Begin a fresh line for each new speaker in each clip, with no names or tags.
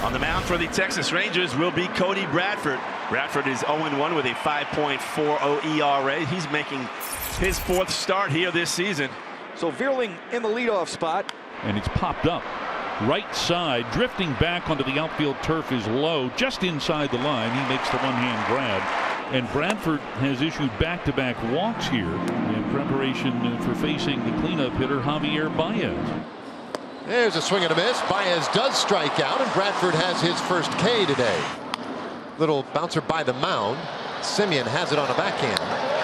On the mound for the Texas Rangers will be Cody Bradford. Bradford is 0-1 with a 5.40 ERA. He's making his fourth start here this season.
So Vierling in the leadoff spot.
And it's popped up. Right side, drifting back onto the outfield turf is low, just inside the line. He makes the one-hand grab. And Bradford has issued back-to-back walks here in preparation for facing the cleanup hitter Javier Baez.
There's a swing and a miss. Baez does strike out, and Bradford has his first K today. Little bouncer by the mound. Semien has it on a backhand,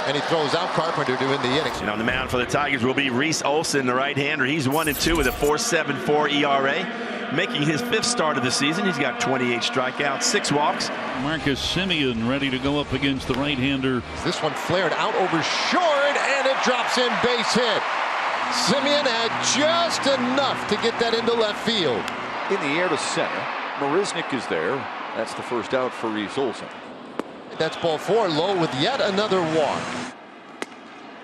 and he throws out Carpenter to end the inning.
And on the mound for the Tigers will be Reese Olson, the right-hander. He's 1-2 with a 4.74 ERA, making his fifth start of the season. He's got 28 strikeouts, 6 walks.
Marcus Semien ready to go up against the right-hander.
This one flared out over short, and it drops in, base hit. Semien had just enough to get that into left field.
In the air to center. Marisnick is there. That's the first out for Reese Olson.
That's ball 4, low with yet another walk.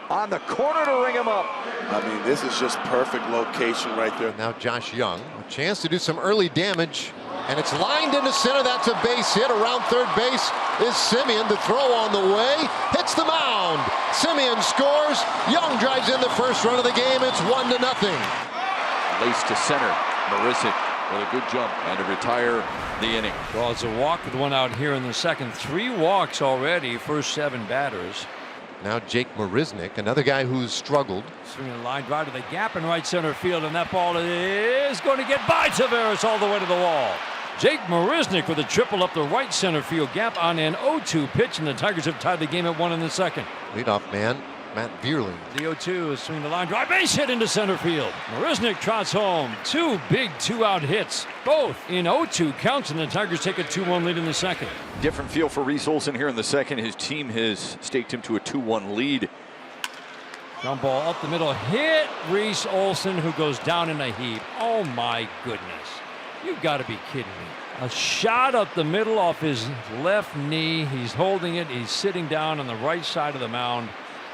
On the corner to ring him up.
I mean, this is just perfect location right there.
Now Josh Young, a chance to do some early damage, and it's lined into center. That's a base hit. Around third base is Semien. The throw on the way, hits the mound. Semien scores. Young drives in the first run of the game. It's 1-0.
Lace to center. Marisnick with a good jump and to retire the inning.
Draws a walk with one out here in the second. 3 walks already, first 7 batters.
Now Jake Marisnick, another guy who's struggled.
Swinging a line drive to the gap in right center field, and that ball is going to get by Taveras all the way to the wall. Jake Marisnick with a triple up the right center field gap on an 0-2 pitch, and the Tigers have tied the game at 1 in the second.
Leadoff man Matt Vierling.
The 0-2 is swinging the line drive, base hit into center field. Marisnick trots home. 2 big 2-out hits, both in 0-2 counts, and the Tigers take a 2-1 lead in the second.
Different feel for Reese Olson here in the second. His team has staked him to a 2-1 lead.
Ground ball up the middle, hit Reese Olson, who goes down in a heap. Oh my goodness. You've got to be kidding me. A shot up the middle off his left knee. He's holding it. He's sitting down on the right side of the mound.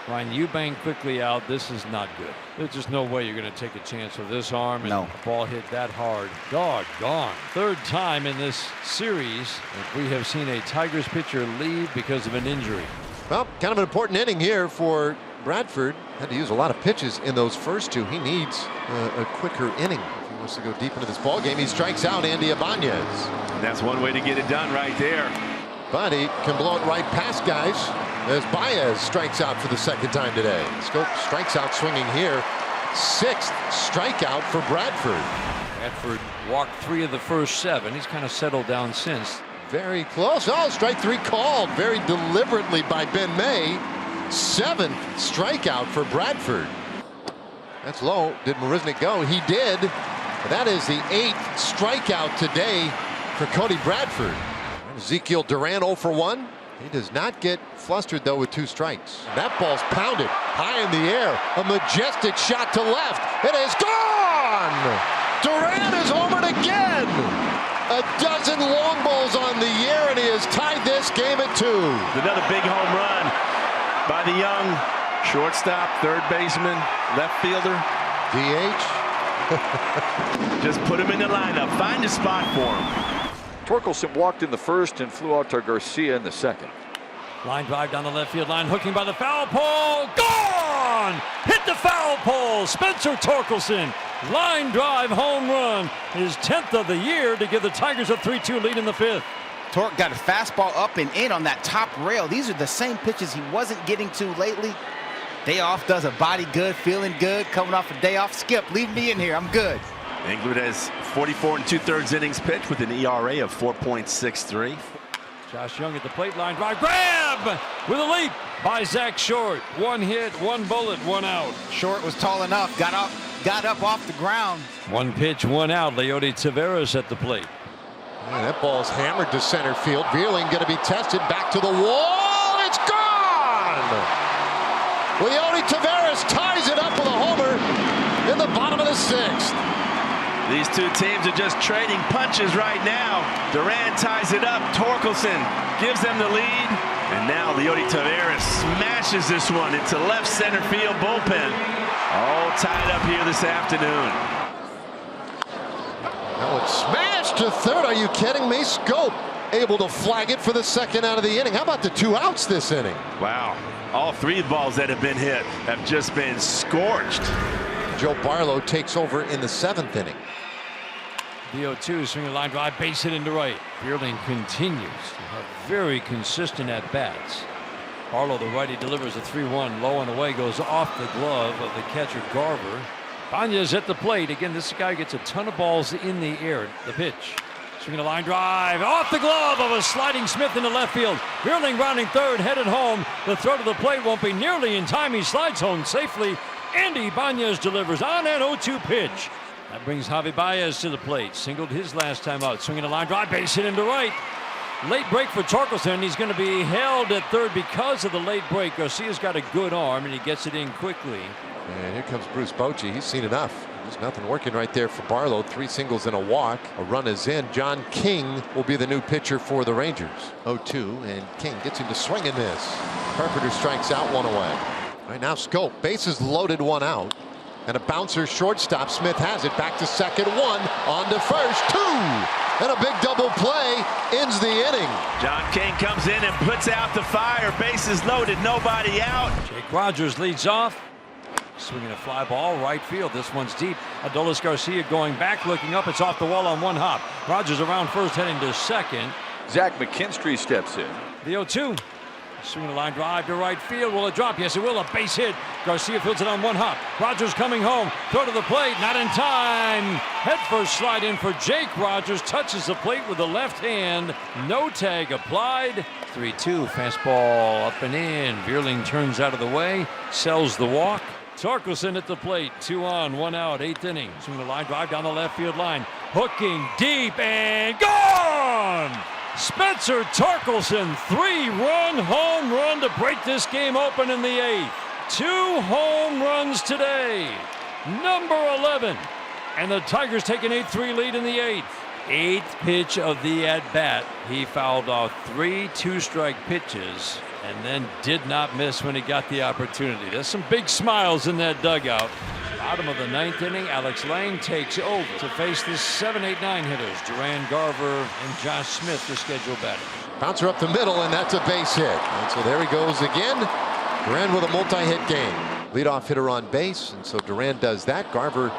Ryan Eubank quickly out. This is not good. There's just no way you're going to take a chance with this arm and a ball hit that hard. Doggone. Third time in this series that we have seen a Tigers pitcher leave because of an injury.
Well, kind of an important inning here for Bradford. Had to use a lot of pitches in those first 2. He needs a quicker inning if he wants to go deep into this ball game. He strikes out Andy Ibanez.
And that's one way to get it done right there.
But he can blow it right past guys as Baez strikes out for the second time today. Scope strikes out swinging here. 6th strikeout for Bradford.
Bradford walked 3 of the first 7. He's kind of settled down since.
Very close. Oh, strike 3 called very deliberately by Ben May. 7th strikeout for Bradford. That's low. Did Marisnick go? He did. That is the 8th strikeout today for Cody Bradford. Ezekiel Duran 0 for 1. He does not get flustered though with 2 strikes. That ball's pounded high in the air. A majestic shot to left. It is gone. Duran is homered again. A dozen long balls on the year, and he has tied this game at 2.
Another big home run by the young shortstop, third baseman, left fielder.
DH.
Just put him in the lineup. Find a spot for him.
Torkelson walked in the first and flew out to Garcia in the second.
Line drive down the left field line, hooking by the foul pole. Gone! Hit the foul pole. Spencer Torkelson. Line drive home run. His 10th of the year to give the Tigers a 3-2 lead in the 5th.
Torque got a fastball up and in on that top rail. These are the same pitches he wasn't getting to lately. Day off does a body good, feeling good, coming off a day off. Skip, leave me in here. I'm good.
England has 44 2/3 innings pitched with an ERA of 4.63.
Josh Young at the plate, line drive, grab with a leap by Zach Short. 1 hit, 1 bullet, 1 out.
Short was tall enough, got up off the ground.
1 pitch, 1 out. Leody Taveras at the plate.
Yeah, that ball's hammered to center field. Vierling going to be tested back to the wall. It's gone. Leody Taveras ties it up with a homer in the bottom of the 6th.
These 2 teams are just trading punches right now. Duran ties it up. Torkelson gives them the lead. And now Leody Taveras smashes this one into left center field bullpen. All tied up here this afternoon.
Now it's smashed to third. Are you kidding me? Scope able to flag it for the second out of the inning. How about the 2 outs this inning?
Wow. All 3 balls that have been hit have just been scorched.
Joe Barlow takes over in the 7th inning.
The 0-2 swinging a line drive, base hit into right. Fielding continues to have very consistent at bats. Barlow, the righty, delivers a 3-1. Low and away, goes off the glove of the catcher Garver. Banya's at the plate. Again, this guy gets a ton of balls in the air. The pitch. Swinging a line drive off the glove of a sliding Smith into left field. Fielding rounding third, headed home. The throw to the plate won't be nearly in time. He slides home safely. Andy Banez delivers on an 0-2 pitch. That brings Javi Baez to the plate. Singled his last time out. Swinging a line drive, base hit into right. Late break for Torkelson. He's going to be held at third because of the late break. Garcia's got a good arm, and he gets it in quickly.
And here comes Bruce Bochy. He's seen enough. There's nothing working right there for Barlow. 3 singles and a walk. A run is in. John King will be the new pitcher for the Rangers. 0-2, and King gets him to swing and miss. Carpenter strikes out, 1 away. Right now, Scope. Bases loaded, 1 out. And a bouncer shortstop. Smith has it. Back to second, 1. On to first, 2. And a big double play ends the inning.
John King comes in and puts out the fire. Bases loaded, nobody out.
Jake Rogers leads off. Swinging a fly ball right field. This one's deep. Adolis Garcia going back, looking up. It's off the wall on 1 hop. Rogers around first, heading to second.
Zach McKinstry steps in.
The 0-2. Swinging a line drive to right field. Will it drop? Yes, it will. A base hit. Garcia fields it on 1 hop. Rogers coming home. Throw to the plate. Not in time. Head first slide in for Jake Rogers. Touches the plate with the left hand. No tag applied. 3-2. Fastball up and in. Vierling turns out of the way. Sells the walk. Torkelson at the plate. 2 on, 1 out. 8th inning. Swinging a line drive down the left field line. Hooking deep and gone! Spencer Torkelson, 3-run home run to break this game open in the 8th. 2 home runs today. Number 11. And the Tigers take an 8-3 lead in the 8th. 8th pitch of the at-bat. He fouled off 3 two-strike pitches and then did not miss when he got the opportunity. There's some big smiles in that dugout. Bottom of the 9th inning, Alex Lang takes over to face the 7, 8, 9 hitters. Duran, Garver, and Josh Smith, the scheduled batter.
Bouncer up the middle, and that's a base hit. And so there he goes again. Duran with a multi-hit game. Leadoff hitter on base, and so Duran does that. Garver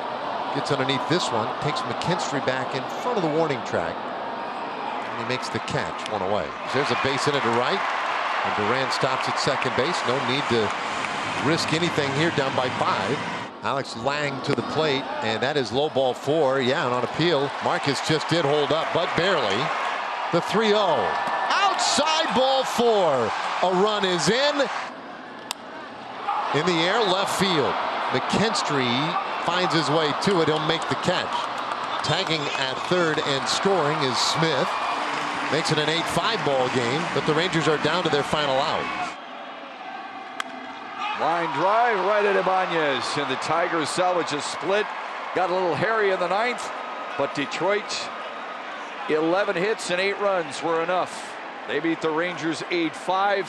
gets underneath this one, takes McKinstry back in front of the warning track, and he makes the catch, 1 away. So there's a base hit to right, and Duran stops at second base. No need to risk anything here, down by 5. Alex Lang to the plate, and that is low ball 4. Yeah, and on appeal, Marcus just did hold up, but barely. The 3-0. Outside ball 4. A run is in. In the air, left field. McKinstry finds his way to it. He'll make the catch. Tagging at third and scoring is Smith. Makes it an 8-5 ball game, but the Rangers are down to their final out.
Line drive right at Ibanez, and the Tigers salvage a split. Got a little hairy in the 9th, but Detroit, 11 hits and 8 runs were enough. They beat the Rangers 8-5.